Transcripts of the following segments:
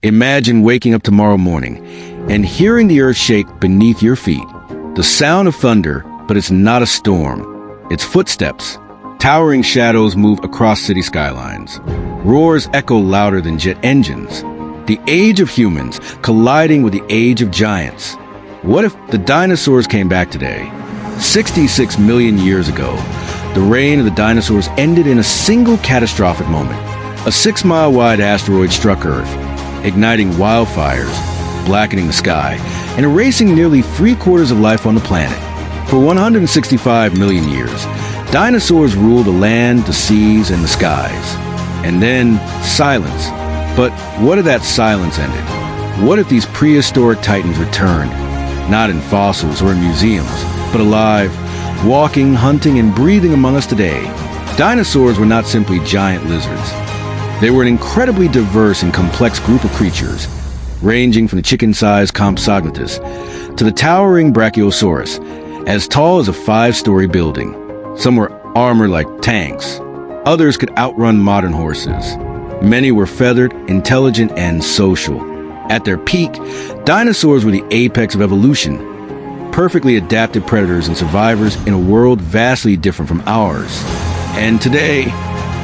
Imagine waking up tomorrow morning and hearing the earth shake beneath your feet. The sound of thunder, but it's not a storm. It's footsteps. Towering shadows move across city skylines. Roars echo louder than jet engines. The age of humans colliding with the age of giants. What if the dinosaurs came back today? 66 million years ago, the reign of the dinosaurs ended in a single catastrophic moment. A 6-mile-wide asteroid struck Earth, igniting wildfires, blackening the sky, and erasing nearly 3/4 of life on the planet. For 165 million years, dinosaurs ruled the land, the seas, and the skies. And then, silence. But what if that silence ended? What if these prehistoric titans returned, not in fossils or in museums, but alive, walking, hunting, and breathing among us today? Dinosaurs were not simply giant lizards. They were an incredibly diverse and complex group of creatures, ranging from the chicken-sized Compsognathus to the towering Brachiosaurus, as tall as a 5-story building. Some were armored like tanks. Others could outrun modern horses. Many were feathered, intelligent, and social. At their peak, dinosaurs were the apex of evolution, perfectly adapted predators and survivors in a world vastly different from ours. And today,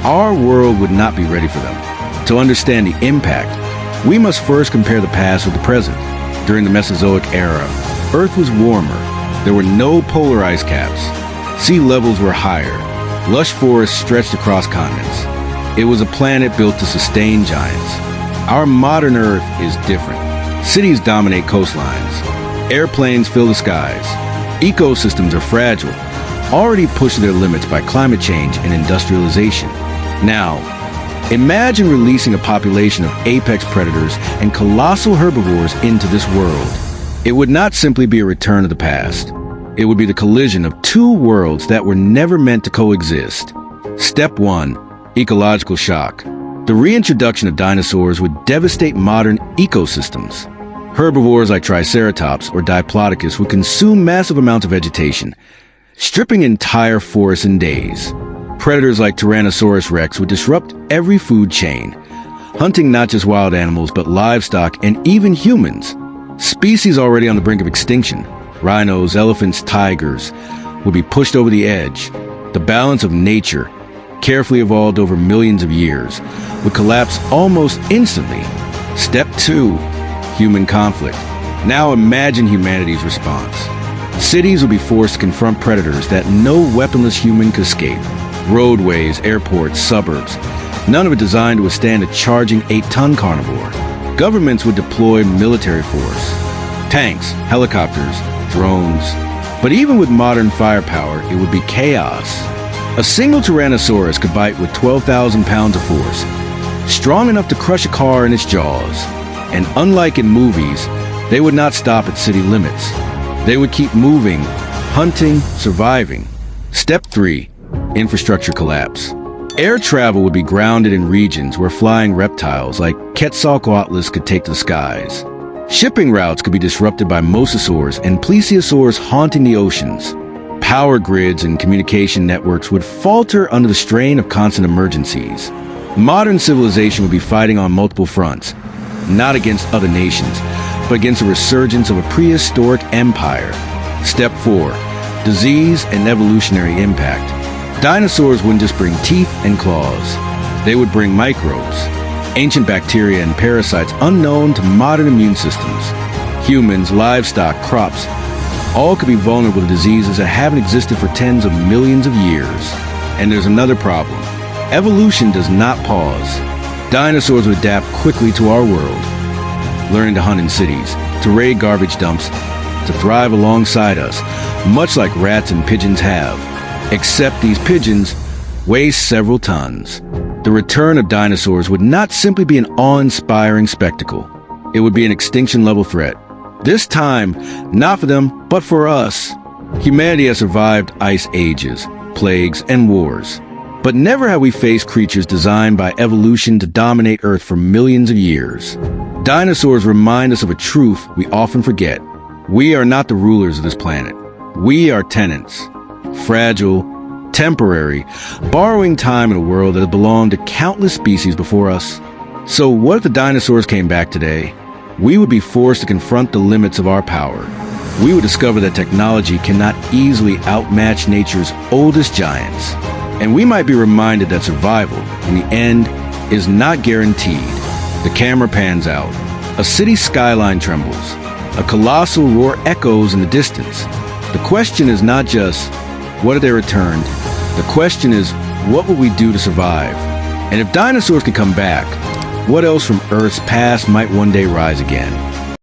our world would not be ready for them. To understand the impact, we must first compare the past with the present. During the Mesozoic era, Earth was warmer. There were no polar ice caps. Sea levels were higher. Lush forests stretched across continents. It was a planet built to sustain giants. Our modern Earth is different. Cities dominate coastlines. Airplanes fill the skies. Ecosystems are fragile, already pushed to their limits by climate change and industrialization. Now, imagine releasing a population of apex predators and colossal herbivores into this world. It would not simply be a return of the past. It would be the collision of two worlds that were never meant to coexist. Step 1. Ecological shock. The reintroduction of dinosaurs would devastate modern ecosystems. Herbivores like Triceratops or Diplodocus would consume massive amounts of vegetation, stripping entire forests in days. Predators like Tyrannosaurus rex would disrupt every food chain, hunting not just wild animals but livestock and even humans. Species already on the brink of extinction, rhinos, elephants, tigers, would be pushed over the edge. The balance of nature, carefully evolved over millions of years, would collapse almost instantly. Step 2. Human conflict. Now imagine humanity's response. Cities would be forced to confront predators that no weaponless human could escape. Roadways, airports, suburbs, none of it designed to withstand a charging 8-ton carnivore. Governments would deploy military force, tanks, helicopters, drones. But even with modern firepower, it would be chaos. A single Tyrannosaurus could bite with 12,000 pounds of force, strong enough to crush a car in its jaws. And unlike in movies, they would not stop at city limits. They would keep moving, hunting, surviving. Step 3. Infrastructure collapse. Air travel would be grounded in regions where flying reptiles like Quetzalcoatlus could take to the skies. Shipping routes could be disrupted by mosasaurs and plesiosaurs haunting the oceans. Power grids and communication networks would falter under the strain of constant emergencies. Modern civilization would be fighting on multiple fronts, not against other nations, but against a resurgence of a prehistoric empire. Step 4. Disease and evolutionary impact. Dinosaurs wouldn't just bring teeth and claws. They would bring microbes, ancient bacteria and parasites unknown to modern immune systems. Humans, livestock, crops, all could be vulnerable to diseases that haven't existed for tens of millions of years. And there's another problem. Evolution does not pause. Dinosaurs would adapt quickly to our world, learning to hunt in cities, to raid garbage dumps, to thrive alongside us, much like rats and pigeons have. Except these pigeons weigh several tons. The return of dinosaurs would not simply be an awe-inspiring spectacle. It would be an extinction-level threat. This time, not for them, but for us. Humanity has survived ice ages, plagues, and wars. But never have we faced creatures designed by evolution to dominate Earth for millions of years. Dinosaurs remind us of a truth we often forget. We are not the rulers of this planet. We are tenants. Fragile, temporary, borrowing time in a world that has belonged to countless species before us. So what if the dinosaurs came back today? We would be forced to confront the limits of our power. We would discover that technology cannot easily outmatch nature's oldest giants. And we might be reminded that survival, in the end, is not guaranteed. The camera pans out. A city skyline trembles. A colossal roar echoes in the distance. The question is not just, what if they returned? The question is, what would we do to survive? And if dinosaurs could come back, what else from Earth's past might one day rise again?